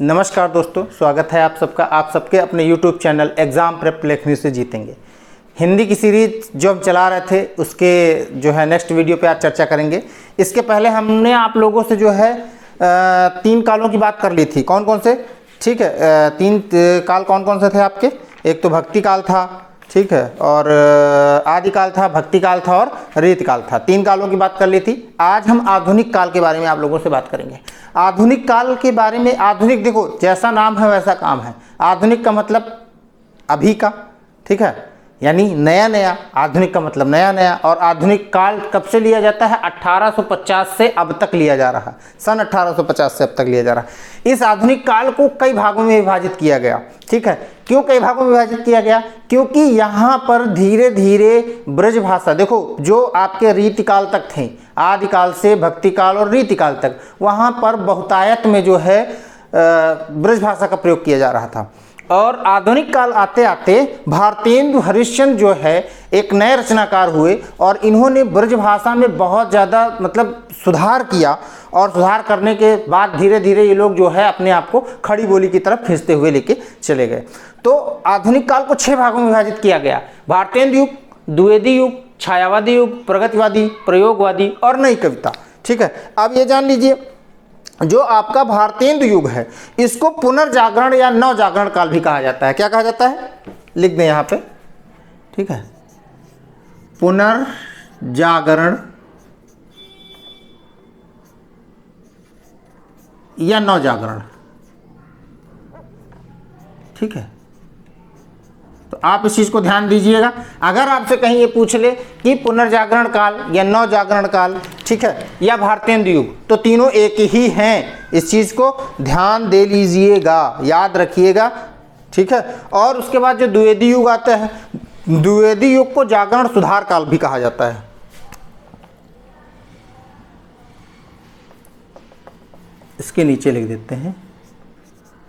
नमस्कार दोस्तों, स्वागत है आप सबका आप सबके अपने YouTube चैनल एग्ज़ाम प्रेप लेखनी से जीतेंगे हिंदी की सीरीज जो हम चला रहे थे उसके जो है नेक्स्ट वीडियो पे आज चर्चा करेंगे। इसके पहले हमने आप लोगों से जो है 3 कालों की बात कर ली थी। कौन कौन से? ठीक है, 3 काल कौन कौन से थे आपके? एक तो भक्ति काल था, ठीक है, और आदिकाल था, भक्ति काल था और रीति काल था। 3 कालों की बात कर ली थी। आज हम आधुनिक काल के बारे में आप लोगों से बात करेंगे। आधुनिक काल के बारे में, आधुनिक देखो जैसा नाम है वैसा काम है। आधुनिक का मतलब अभी का, ठीक है, यानी नया नया। आधुनिक का मतलब नया नया। और आधुनिक काल कब से लिया जाता है? 1850 से अब तक लिया जा रहा है। सन 1850 से अब तक लिया जा रहा है। इस आधुनिक काल को कई भागों में विभाजित किया गया, ठीक है। क्यों कई भागों में विभाजित किया गया? क्योंकि यहाँ पर धीरे धीरे ब्रज भाषा, देखो जो आपके रीतिकाल तक थे, आदिकाल से भक्ति काल और रीतिकाल तक, वहाँ पर बहुतायत में जो है ब्रज भाषा का प्रयोग किया जा रहा था। और आधुनिक काल आते आते भारतेंदु हरिश्चंद्र जो है एक नए रचनाकार हुए और इन्होंने ब्रज भाषा में बहुत ज़्यादा मतलब सुधार किया। और सुधार करने के बाद धीरे धीरे ये लोग जो है अपने आप को खड़ी बोली की तरफ खींचते हुए लेके चले गए। तो आधुनिक काल को 6 भागों में विभाजित किया गया। भारतेंदु युग, द्विवेदी युग, छायावादी युग, प्रगतिवादी, प्रयोगवादी और नई कविता, ठीक है। अब ये जान लीजिए, जो आपका भारतेंदु युग है इसको पुनर्जागरण या नवजागरण काल भी कहा जाता है। क्या कहा जाता है? लिख दें यहाँ पे, ठीक है। पुनर्जागरण या नवजागरण, ठीक है। तो आप इस चीज को ध्यान दीजिएगा। अगर आपसे कहीं ये पूछ ले कि पुनर्जागरण काल या नवजागरण काल, ठीक है, या भारतेंदु युग, तो तीनों एक ही हैं। इस चीज को ध्यान दे लीजिएगा, याद रखिएगा, ठीक है। और उसके बाद जो द्विवेदी युग आता है, द्विवेदी युग को जागरण सुधार काल भी कहा जाता है। इसके नीचे लिख देते हैं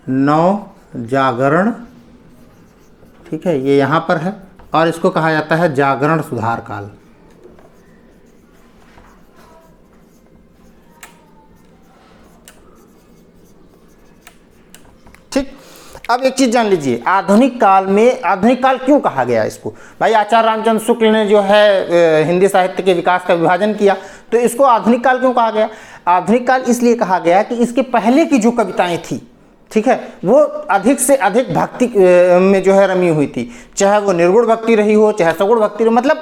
नवजागरण, ठीक है, ये यहां पर है। और इसको कहा जाता है जागरण सुधार काल। ठीक। अब एक चीज जान लीजिए, आधुनिक काल में, आधुनिक काल क्यों कहा गया इसको? भाई आचार्य रामचंद्र शुक्ल ने जो है हिंदी साहित्य के विकास का विभाजन किया, तो इसको आधुनिक काल क्यों कहा गया? आधुनिक काल इसलिए कहा गया कि इसके पहले की जो कविताएं थी, ठीक है, वो अधिक से अधिक भक्ति में जो है रमी हुई थी। चाहे वो निर्गुण भक्ति रही हो, चाहे सगुण भक्ति रही, मतलब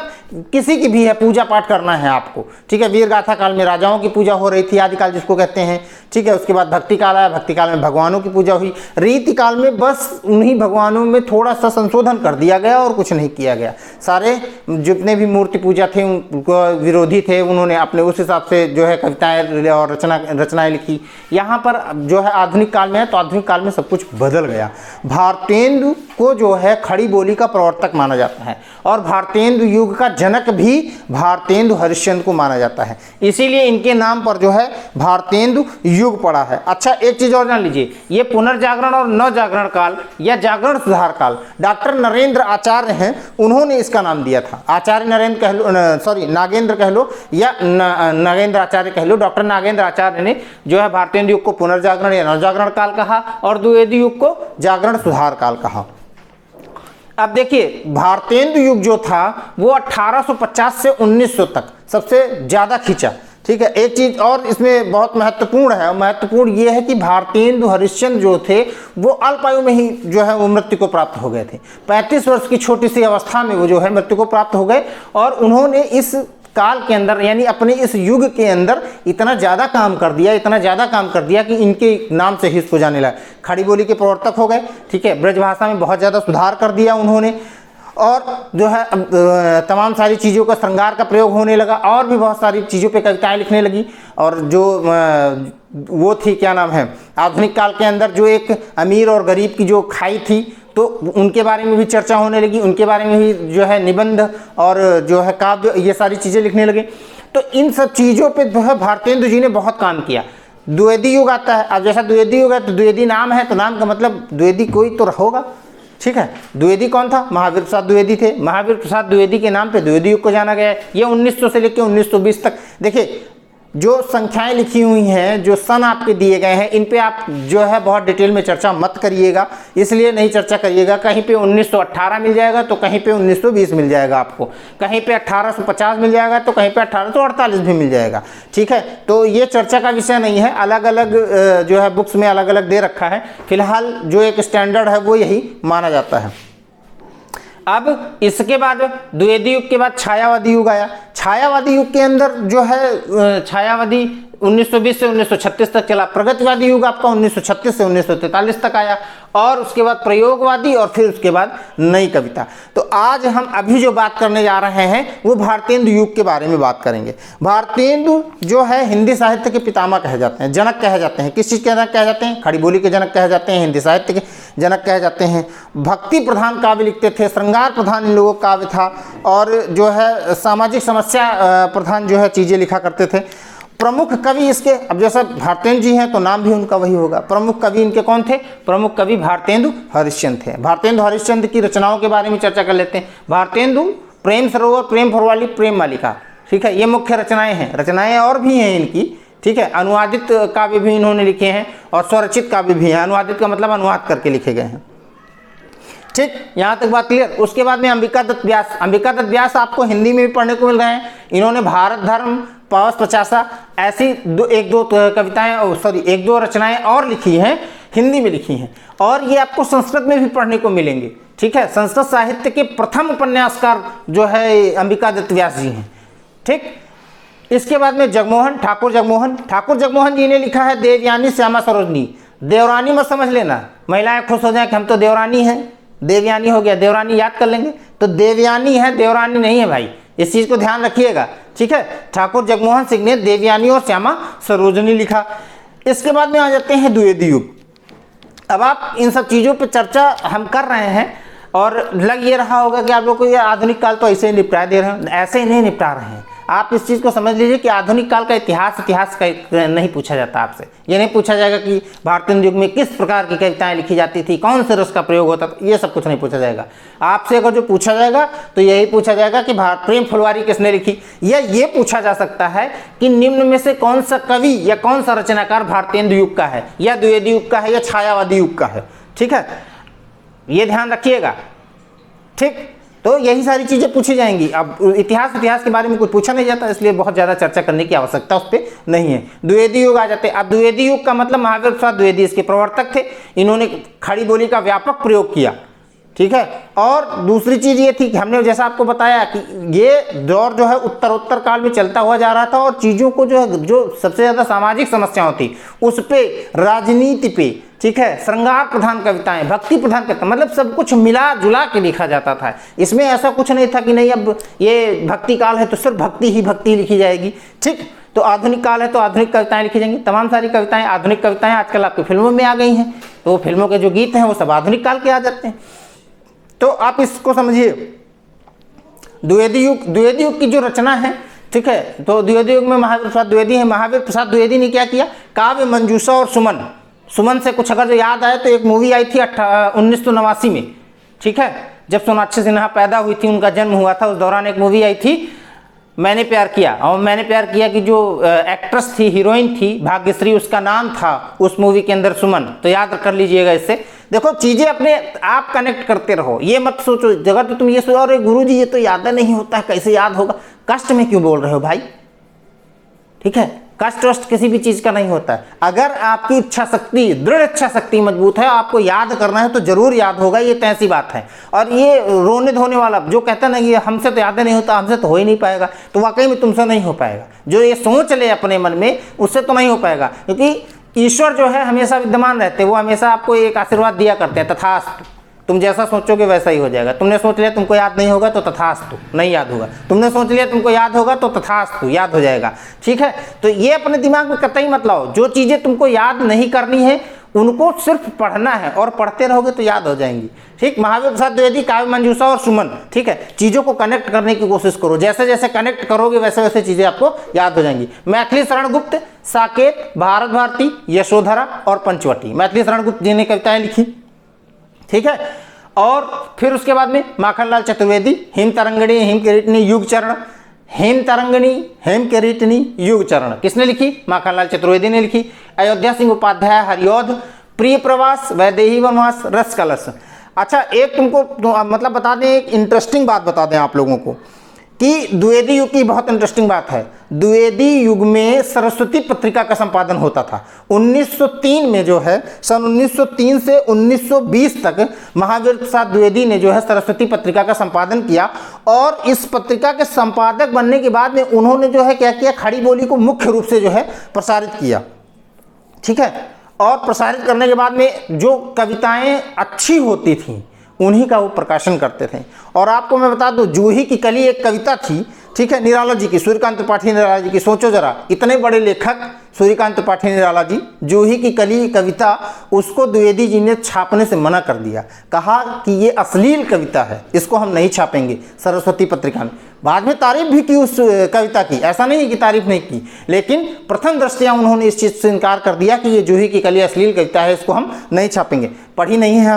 किसी की भी है, पूजा पाठ करना है आपको, ठीक है। वीर गाथा काल में राजाओं की पूजा हो रही थी, आदिकाल जिसको कहते हैं, ठीक है। उसके बाद भक्ति काल आया, भक्ति काल में भगवानों की पूजा हुई। रीति काल में बस उन्हीं भगवानों में थोड़ा सा संशोधन कर दिया गया और कुछ नहीं किया गया। सारे जितने भी मूर्ति पूजा थे उनको विरोधी थे, उन्होंने अपने उस हिसाब से जो है कविताएं और रचनाएं लिखी। यहाँ पर जो है आधुनिक काल में है, तो आधुनिक काल में सब कुछ बदल गया। भारतेंदु को जो है खड़ी बोली का प्रवर्तक माना जाता है और भारतेंदु युग का जनक भी भारतेंदु हरिश्चंद्र को माना जाता है। इसीलिए इनके नाम पर जो है भारतेंदु युग पड़ा है। अच्छा, एक चीज और जान लीजिए, ये पुनर्जागरण और नवजागरण काल या जागरण सुधार काल डॉक्टर नरेंद्र आचार्य हैं, उन्होंने इसका नाम दिया था। आचार्य नरेंद्र कह लो, सॉरी नागेंद्र कह लो या नागेंद्र आचार्य कह लो, डॉक्टर नागेंद्र आचार्य ने जो है भारतेंदु युग को पुनर्जागरण या नवजागरण काल कहा और द्विवेदी युग को जागरण सुधार काल कहा। अब देखिए, भारतेंदु युग जो था वो 1850 से 1900 तक सबसे ज्यादा खींचा, ठीक है। एक चीज और इसमें बहुत महत्वपूर्ण है, महत्वपूर्ण ये है कि भारतेंदु हरिश्चंद्र जो थे वो अल्प आयु में ही जो है वो मृत्यु को प्राप्त हो गए थे। 35 वर्ष की छोटी सी अवस्था में वो जो है मृत्यु को प्राप्त हो गए। और उन्होंने इस काल के अंदर, यानी अपने इस युग के अंदर इतना ज़्यादा काम कर दिया, इतना ज़्यादा काम कर दिया कि इनके नाम से ही इसको जाने लगा। खड़ी बोली के प्रवर्तक हो गए, ठीक है। ब्रज भाषा में बहुत ज़्यादा सुधार कर दिया उन्होंने और जो है तमाम सारी चीज़ों का श्रृंगार का प्रयोग होने लगा और भी बहुत सारी चीज़ों पे कविताएं लिखने लगी। और जो वो थी, क्या नाम है, आधुनिक काल के अंदर जो एक अमीर और गरीब की जो खाई थी, तो उनके बारे में भी चर्चा होने लगी, उनके बारे में भी जो है निबंध और जो है काव्य, ये सारी चीज़ें लिखने लगे। तो इन सब चीज़ों पे जो है भारतेंदु जी ने बहुत काम किया। द्विवेदी युग आता है। अब जैसा द्विवेदी युग है तो द्विवेदी नाम है, तो नाम का मतलब द्विवेदी कोई तो होगा, ठीक है। द्विवेदी कौन था? महावीर प्रसाद द्विवेदी थे। महावीर प्रसाद द्विवेदी के नाम पे द्विवेदी युग को जाना गया है। ये 1900 से लेकर 1920 तक। देखिए, जो संख्याएं लिखी हुई हैं, जो सन आपके दिए गए हैं, इन पे आप जो है बहुत डिटेल में चर्चा मत करिएगा, इसलिए नहीं चर्चा करिएगा। कहीं पे 1918 मिल जाएगा तो कहीं पे 1920 मिल जाएगा आपको, कहीं पे 1850 मिल जाएगा तो कहीं पे 1848 भी मिल जाएगा, ठीक है। तो ये चर्चा का विषय नहीं है, अलग अलग जो है बुक्स में अलग अलग दे रखा है। फिलहाल जो एक स्टैंडर्ड है वो यही माना जाता है। अब इसके बाद द्विवेदी युग के बाद छायावादी युग आया। छायावादी युग के अंदर जो है छायावादी 1920 से 1936 तक चला। प्रगतिवादी युग आपका 1936 से 1943 तक आया, और उसके बाद प्रयोगवादी, और फिर उसके बाद नई कविता। तो आज हम अभी जो बात करने जा रहे हैं वो भारतेंदु युग के बारे में बात करेंगे। भारतेंदु जो है हिंदी साहित्य के पितामह कहे जाते हैं, जनक कहे जाते हैं। किस चीज़ के जनक कहे जाते हैं? खड़ी बोली के जनक कहे जाते हैं, हिंदी साहित्य के जनक कहे जाते हैं। भक्ति प्रधान काव्य लिखते थे, श्रृंगार प्रधान इन लोगों का काव्य था, और जो है सामाजिक समस्या प्रधान जो है चीज़ें लिखा करते थे। प्रमुख कवि इसके, अब जैसा भारतेंदु जी हैं तो नाम भी उनका वही होगा। प्रमुख कवि इनके कौन थे? प्रमुख कवि भारतेंदु हरिश्चंद्र थे। भारतेंदु हरिश्चंद्र की रचनाओं के बारे में चर्चा कर लेते हैं। भारतेंदु, प्रेम सरोवर, प्रेम फुलवाली, प्रेम मालिका, ठीक है, ये मुख्य रचनाएं हैं। रचनाएं और भी हैं इनकी, ठीक है। अनुवादित काव्य भी इन्होंने लिखे हैं और स्वरचित काव्य भी हैं। अनुवादित का मतलब अनुवाद करके लिखे गए हैं, ठीक। यहाँ तक बात क्लियर। उसके बाद में अंबिका दत्त व्यास। अंबिका दत्त व्यास आपको हिंदी में भी पढ़ने को मिल रहे हैं। इन्होंने भारत धर्म, पावस पचासा, ऐसी एक दो रचनाएं और लिखी हैं, हिंदी में लिखी हैं, और ये आपको संस्कृत में भी पढ़ने को मिलेंगे, ठीक है। संस्कृत साहित्य के प्रथम उपन्यासकार जो है अंबिका दत्त व्यास जी हैं, ठीक। इसके बाद में जगमोहन, ठाकुर जगमोहन जी ने लिखा है देवयानी श्यामा सरोजनी। देवरानी मत समझ लेना, महिलाएं खुश हो जाए कि हम तो देवरानी हैं, देवयानी हो गया, देवरानी याद कर लेंगे, तो देवयानी है, देवरानी नहीं है भाई, इस चीज़ को ध्यान रखिएगा, ठीक है। ठाकुर जगमोहन सिंह ने देवयानी और श्यामा सरोजनी लिखा। इसके बाद में आ जाते हैं द्विवेदी युग। अब आप इन सब चीज़ों पर चर्चा हम कर रहे हैं, और लग ये रहा होगा कि आप लोग को ये आधुनिक काल तो ऐसे ही निपटा दे रहे हैं। ऐसे ही नहीं निपटा रहे हैं। आप इस चीज़ को समझ लीजिए कि आधुनिक काल का इतिहास का नहीं पूछा जाता आपसे। ये नहीं पूछा जाएगा कि भारतेंदु युग में किस प्रकार की कविताएं लिखी जाती थी, कौन से रस का प्रयोग होता था, ये सब कुछ नहीं पूछा जाएगा आपसे। अगर जो पूछा जाएगा तो यही पूछा जाएगा कि प्रेम फुलवारी किसने लिखी, या ये पूछा जा सकता है कि निम्न में से कौन सा कवि या कौन सा रचनाकार भारतेंदु युग का है, या द्विवेदी युग का है, या छायावादी युग का है, ठीक है। ये ध्यान रखिएगा, ठीक। तो यही सारी चीज़ें पूछी जाएंगी। अब इतिहास के बारे में कुछ पूछा नहीं जाता, इसलिए बहुत ज़्यादा चर्चा करने की आवश्यकता उस पर नहीं है। द्विवेदी युग आ जाते हैं। अब द्विवेदी युग का मतलब महावीर प्रसाद द्विवेदी इसके प्रवर्तक थे। इन्होंने खड़ी बोली का व्यापक प्रयोग किया, ठीक है। और दूसरी चीज़ ये थी कि हमने जैसा आपको बताया कि ये दौर जो है उत्तरोत्तर काल में चलता हुआ जा रहा था, और चीज़ों को जो सबसे ज़्यादा सामाजिक समस्याएं थी उस पर, राजनीति पे, ठीक है, श्रृंगार प्रधान कविताएं, भक्ति प्रधान कविता, मतलब सब कुछ मिला जुला के लिखा जाता था। इसमें ऐसा कुछ नहीं था कि नहीं अब ये भक्ति काल है तो सिर्फ भक्ति लिखी जाएगी, ठीक। तो आधुनिक काल है तो आधुनिक कविताएं लिखी जाएंगी। तमाम सारी कविताएं, आधुनिक कविताएं आजकल आपकी फिल्मों में आ गई हैं, तो फिल्मों के जो गीत हैं वो सब आधुनिक काल के आ जाते हैं। तो आप इसको समझिए। द्विवेदी युग की जो रचना है, ठीक है, तो द्विवेदी युग में महावीर प्रसाद द्विवेदी है। महावीर प्रसाद द्विवेदी ने क्या किया? काव्य, मंजूषा और सुमन से कुछ अगर जो याद आए तो एक मूवी आई थी 1989 में, ठीक है, जब सोनाक्षी सिन्हा पैदा हुई थी, उनका जन्म हुआ था, उस दौरान एक मूवी आई थी मैंने प्यार किया। और मैंने प्यार किया की जो एक्ट्रेस थी, हीरोइन थी भाग्यश्री, उसका नाम था उस मूवी के अंदर सुमन। तो याद कर लीजिएगा इससे। देखो चीज़ें अपने आप कनेक्ट करते रहो, ये मत सोचो जगह तो तुम ये सोचो अरे गुरुजी ये तो याद नहीं होता है, कैसे याद होगा। कष्ट में क्यों बोल रहे हो भाई, ठीक है, कष्ट वष्ट किसी भी चीज़ का नहीं होता है। अगर आपकी इच्छा शक्ति, दृढ़ इच्छा शक्ति मजबूत है, आपको याद करना है तो जरूर याद होगा, ये तो ऐसी बात है। और ये रोने धोने वाला जो कहता है ना कि हमसे तो याद नहीं होता, हमसे तो हो ही नहीं पाएगा, तो वाकई में तुमसे नहीं हो पाएगा। जो ये सोच ले अपने मन में उससे तो नहीं हो पाएगा, क्योंकि ईश्वर जो है हमेशा विद्यमान रहते हैं, वो हमेशा आपको एक आशीर्वाद दिया करते हैं, तथास्तु, तुम जैसा सोचोगे वैसा ही हो जाएगा। तुमने सोच लिया तुमको याद नहीं होगा तो तथास्तु, नहीं याद होगा। तुमने सोच लिया तुमको याद होगा तो तथास्तु, याद हो जाएगा, ठीक है। तो ये अपने दिमाग में कतई मत लाओ। जो चीज़ें तुमको याद नहीं करनी है उनको सिर्फ पढ़ना है, और पढ़ते रहोगे तो याद हो जाएंगी, ठीक। महावीर प्रसाद द्विवेदी, काव्य, मंजूषा और सुमन, ठीक है। चीज़ों को कनेक्ट करने की कोशिश करो, जैसे जैसे कनेक्ट करोगे वैसे वैसे चीज़ें आपको याद हो जाएंगी। मैथिली शरण गुप्त, साकेत, भारत भारती, यशोधरा और पंचवटी, मैथिली शरण गुप्त जी ने कविताएं लिखी, ठीक है। और फिर उसके बाद में माखनलाल चतुर्वेदी, हिम तरंगिणी, हिम किरीटिनी, युग चरण, हेम तरंगिणी, हेम किरीटिनी, युग चरण किसने लिखी? माखनलाल चतुर्वेदी ने लिखी। अयोध्या सिंह उपाध्याय, हरिऔध, प्रिय प्रवास, वैदेही वनवास, रस कलश। अच्छा, एक तुमको मतलब बता दें, एक इंटरेस्टिंग बात बता दें आप लोगों को कि द्विवेदी युग की बहुत इंटरेस्टिंग बात है। द्विवेदी युग में सरस्वती पत्रिका का संपादन होता था। 1903 में जो है, सन 1903 से 1920 तक महावीर प्रसाद द्विवेदी ने जो है सरस्वती पत्रिका का संपादन किया। और इस पत्रिका के संपादक बनने के बाद में उन्होंने जो है क्या किया, खड़ी बोली को मुख्य रूप से जो है प्रसारित किया। ठीक है, और प्रसारित करने के बाद में जो कविताएं अच्छी होती थीं उन्हीं का वो प्रकाशन करते थे। और आपको मैं बता दूं, जूही की कली एक कविता थी, ठीक है, निराला जी की, सूर्यकांत त्रिपाठी निराला जी की। सोचो जरा, इतने बड़े लेखक सूर्यकांत त्रिपाठी निराला जी, जूही की कली कविता, उसको द्विवेदी जी ने छापने से मना कर दिया। कहा कि ये अश्लील कविता है, इसको हम नहीं छापेंगे सरस्वती पत्रिका में। बाद में तारीफ भी की उस कविता की, ऐसा नहीं है कि तारीफ नहीं की, लेकिन प्रथम दृष्टया उन्होंने इस चीज़ से इनकार कर दिया कि ये जूही की कली अश्लील कविता है, इसको हम नहीं छापेंगे। पढ़ी नहीं है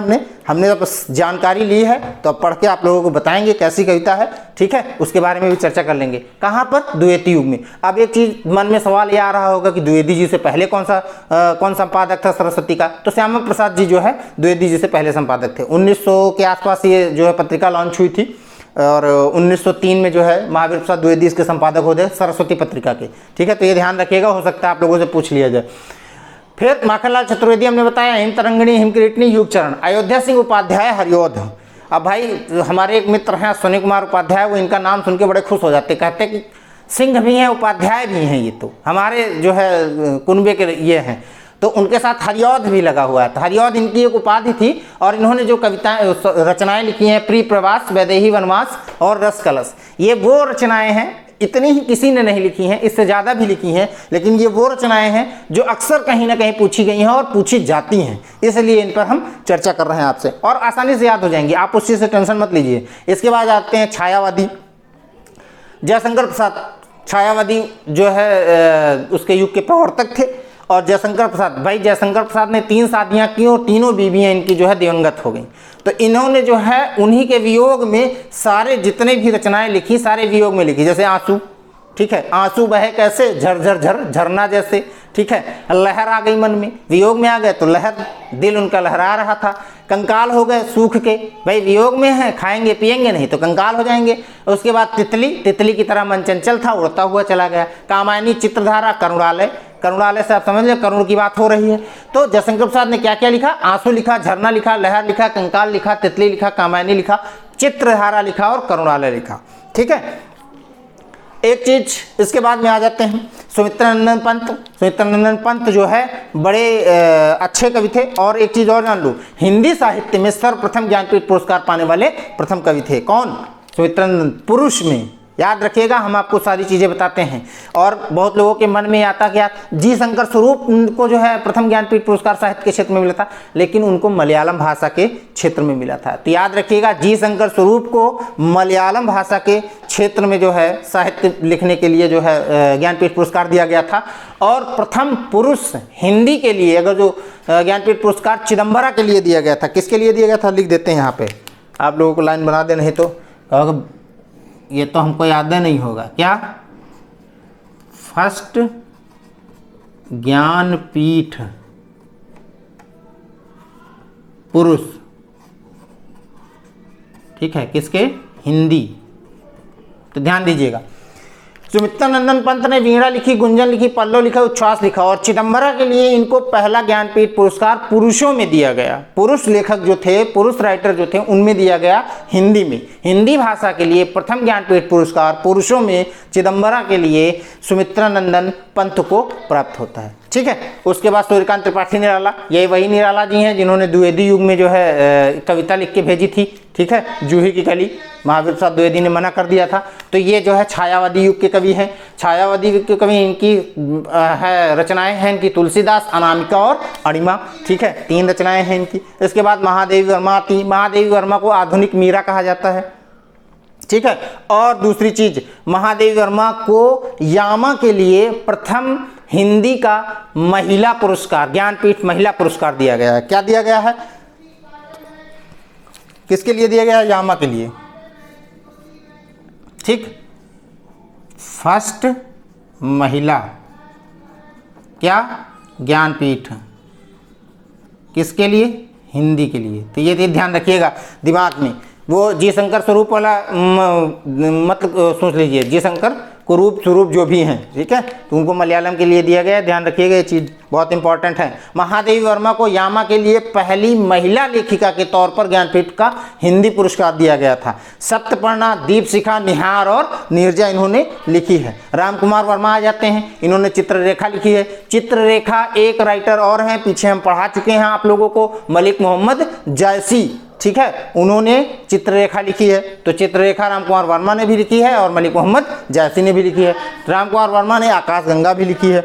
हमने तो बस जानकारी ली है, तो अब पढ़ के आप लोगों को बताएंगे कैसी कविता है। ठीक है, उसके बारे में भी चर्चा कर लेंगे। कहाँ पर? द्विवेदी युग में। अब एक चीज़ मन में सवाल ये आ रहा होगा कि द्विवेदी जी से पहले कौन संपादक था सरस्वती का? तो श्यामा प्रसाद जी जो है द्विवेदी जी से पहले संपादक थे। 1900 के आसपास ये जो है पत्रिका लॉन्च हुई थी, और 1903 में जो है महावीर प्रसाद द्विवेदी इसके संपादक हो गए सरस्वती पत्रिका के। ठीक है, तो ये ध्यान रखिएगा, हो सकता है आप लोगों से पूछ लिया जाए। फिर माखनलाल चतुर्वेदी हमने बताया, हिम तरंगिणी, हिम किरीटिनी, युग चरण। अयोध्या सिंह उपाध्याय, हरिऔध। अब भाई हमारे एक मित्र हैं अश्विनी कुमार उपाध्याय, वो इनका नाम सुन के बड़े खुश हो जाते, कहते कि सिंह भी हैं, उपाध्याय भी हैं, ये तो हमारे जो है कुनबे के ये हैं। तो उनके साथ हरिऔध भी लगा हुआ है। तो हरिऔध इनकी एक उपाधि थी, और इन्होंने जो कविताएं रचनाएं लिखी हैं, प्रिय प्रवास, वैदेही वनवास और रस कलश, ये वो रचनाएं हैं, इतनी ही किसी ने नहीं लिखी हैं, इससे ज़्यादा भी लिखी हैं, लेकिन ये वो रचनाएं हैं जो अक्सर कहीं ना कहीं पूछी गई हैं और पूछी जाती हैं, इसलिए इन पर हम चर्चा कर रहे हैं आपसे, और आसानी से याद हो जाएंगी, आप उस चीज़ से टेंशन मत लीजिए। इसके बाद आते हैं छायावादी। जयशंकर प्रसाद छायावादी जो है उसके युग के प्रवर्तक थे। और जयशंकर प्रसाद, भाई जयशंकर प्रसाद ने 3 शादियां की और तीनों बीवियां इनकी जो है दिवंगत हो गई। तो इन्होंने जो है उन्हीं के वियोग में सारे जितने भी रचनाएं लिखी, सारे वियोग में लिखी। जैसे आंसू, ठीक है, आंसू बहे कैसे, झर झर झर, झरना जैसे। ठीक है, लहर आ गई मन में, वियोग में आ गए तो लहर, दिल उनका लहरा रहा था। कंकाल हो गए सूख के, भाई वियोग में है, खाएंगे पिएंगे नहीं तो कंकाल हो जाएंगे। उसके बाद तितली, तितली की तरह मन चंचल था, उड़ता हुआ चला गया। कामायनी, चित्रधारा, करुणालय, करुणालय से आप समझ लें करुण की बात हो रही है। तो जयशंकर प्रसाद ने क्या क्या लिखा? आंसू लिखा, झरना लिखा, लहर लिखा, कंकाल लिखा, तितली लिखा, कामायनी लिखा, चित्रधारा लिखा और करुणालय लिखा। ठीक है, एक चीज इसके बाद में आ जाते हैं सुमित्रानंदन पंत। सुमित्रानंदन पंत जो है बड़े अच्छे कवि थे। और एक चीज और जान लो, हिंदी साहित्य में सर्वप्रथम ज्ञानपीठ पुरस्कार पाने वाले प्रथम कवि थे। कौन? सुमित्रानंदन। पुरुष में याद रखिएगा, हम आपको सारी चीज़ें बताते हैं। और बहुत लोगों के मन में आता क्या, जी शंकर स्वरूप को जो है प्रथम ज्ञानपीठ पुरस्कार साहित्य के क्षेत्र में मिला था, लेकिन उनको मलयालम भाषा के क्षेत्र में मिला था। तो याद रखिएगा, जी शंकर स्वरूप को मलयालम भाषा के क्षेत्र में जो है साहित्य लिखने के लिए जो है ज्ञानपीठ पुरस्कार दिया गया था। और प्रथम पुरुष हिंदी के लिए अगर जो ज्ञानपीठ पुरस्कार चिदम्बरा के लिए दिया गया था, किसके लिए दिया गया था लिख देते हैं यहाँ पे, आप लोगों को लाइन बना दे, नहीं तो ये तो हमको याद नहीं होगा। क्या? फर्स्ट ज्ञानपीठ पुरुष, ठीक है, किसके? हिंदी। तो ध्यान दीजिएगा, सुमित्रानंदन पंत ने वीणा लिखी, गुंजन लिखी, पल्लव लिखा, उच्छ्वास लिखा। और चिदम्बरा के लिए इनको पहला ज्ञानपीठ पुरस्कार पुरुषों में दिया गया। पुरुष लेखक जो थे, पुरुष राइटर जो थे, उनमें दिया गया हिंदी में। हिंदी भाषा के लिए प्रथम ज्ञानपीठ पुरस्कार पुरुषों में चिदम्बरा के लिए सुमित्रानंदन पंत को प्राप्त होता है। ठीक है, उसके बाद सूर्यकांत त्रिपाठी निराला, ये वही निराला जी हैं जिन्होंने द्विवेदी युग में जो है कविता लिख के भेजी थी। ठीक है, जूही की कली, महावीर प्रसाद द्विवेदी ने मना कर दिया था। तो ये जो है छायावादी युग के कवि हैं। छायावादी युग के कवि, इनकी है रचनाएं हैं इनकी तुलसीदास, अनामिका और अणिमा। ठीक है, 3 रचनाएं हैं इनकी। इसके बाद महादेवी वर्मा थी। महादेवी वर्मा को आधुनिक मीरा कहा जाता है। ठीक है, और दूसरी चीज, महादेवी वर्मा को यामा के लिए प्रथम हिंदी का महिला पुरस्कार, ज्ञानपीठ महिला पुरस्कार दिया गया है। क्या दिया गया है? किसके लिए दिया गया है? यामा के लिए। ठीक, फर्स्ट महिला क्या ज्ञानपीठ, किसके लिए? हिंदी के लिए। तो ये ध्यान रखिएगा दिमाग में। वो जी शंकर स्वरूप वाला मतलब सोच लीजिए, जी शंकर कुरूप स्वरूप जो भी हैं, ठीक है, तो उनको मलयालम के लिए दिया गया है, ध्यान रखिएगा, ये चीज़ बहुत इंपॉर्टेंट है। महादेवी वर्मा को यामा के लिए पहली महिला लेखिका के तौर पर ज्ञानपीठ का हिंदी पुरस्कार दिया गया था। सप्तपर्णा, दीपशिखा, निहार और नीरजा इन्होंने लिखी है। रामकुमार वर्मा आ जाते हैं, इन्होंने चित्ररेखा लिखी है। चित्ररेखा एक राइटर और हैं, पीछे हम पढ़ा चुके हैं आप लोगों को, मलिक मोहम्मद जायसी, ठीक है, उन्होंने चित्ररेखा लिखी है। तो चित्ररेखा रामकुमार वर्मा ने भी लिखी है और मलिक मोहम्मद जायसी ने भी लिखी है। रामकुमार वर्मा ने आकाशगंगा भी लिखी है।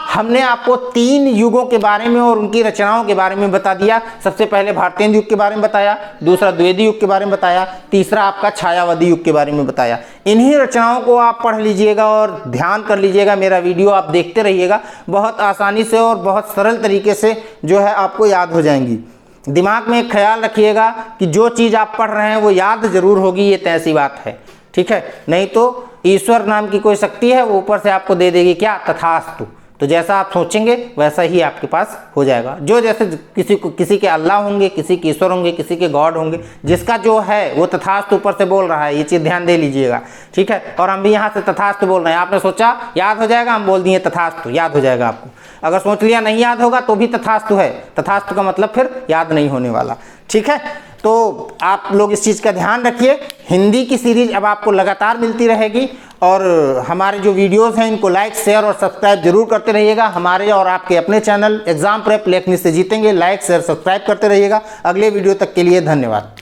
हमने आपको 3 युगों के बारे में और उनकी रचनाओं के बारे में बता दिया। सबसे पहले भारतेंदु युग के बारे में बताया, दूसरा द्विवेदी युग के बारे में बताया, तीसरा आपका छायावादी युग के बारे में बताया। इन्हीं रचनाओं को आप पढ़ लीजिएगा और ध्यान कर लीजिएगा, मेरा वीडियो आप देखते रहिएगा, बहुत आसानी से और बहुत सरल तरीके से जो है आपको याद हो जाएंगी। दिमाग में एक ख्याल रखिएगा कि जो चीज़ आप पढ़ रहे हैं वो याद जरूर होगी, ये तय सी बात है, ठीक है। नहीं तो ईश्वर नाम की कोई शक्ति है, वो ऊपर से आपको दे देगी क्या? तथास्तु। तो जैसा आप सोचेंगे वैसा ही आपके पास हो जाएगा। जो जैसे किसी के अल्लाह होंगे, किसी के ईश्वर होंगे, किसी के गॉड होंगे, जिसका जो है वो तथास्तु ऊपर से बोल रहा है, ये चीज़ ध्यान दे लीजिएगा, ठीक है। और हम भी यहाँ से तथास्तु बोल रहे हैं। आपने सोचा याद हो जाएगा, हम बोल दिए तथास्तु, याद हो जाएगा आपको। अगर सोच लिया नहीं याद होगा तो भी तथास्तु है, तथास्तु का मतलब फिर याद नहीं होने वाला, ठीक है। तो आप लोग इस चीज़ का ध्यान रखिए। हिंदी की सीरीज अब आपको लगातार मिलती रहेगी और हमारे जो वीडियोस हैं इनको लाइक, शेयर और सब्सक्राइब जरूर करते रहिएगा। हमारे और आपके अपने चैनल एग्जाम प्रेप लेखनी से जीतेंगे, लाइक, शेयर, सब्सक्राइब करते रहिएगा। अगले वीडियो तक के लिए धन्यवाद।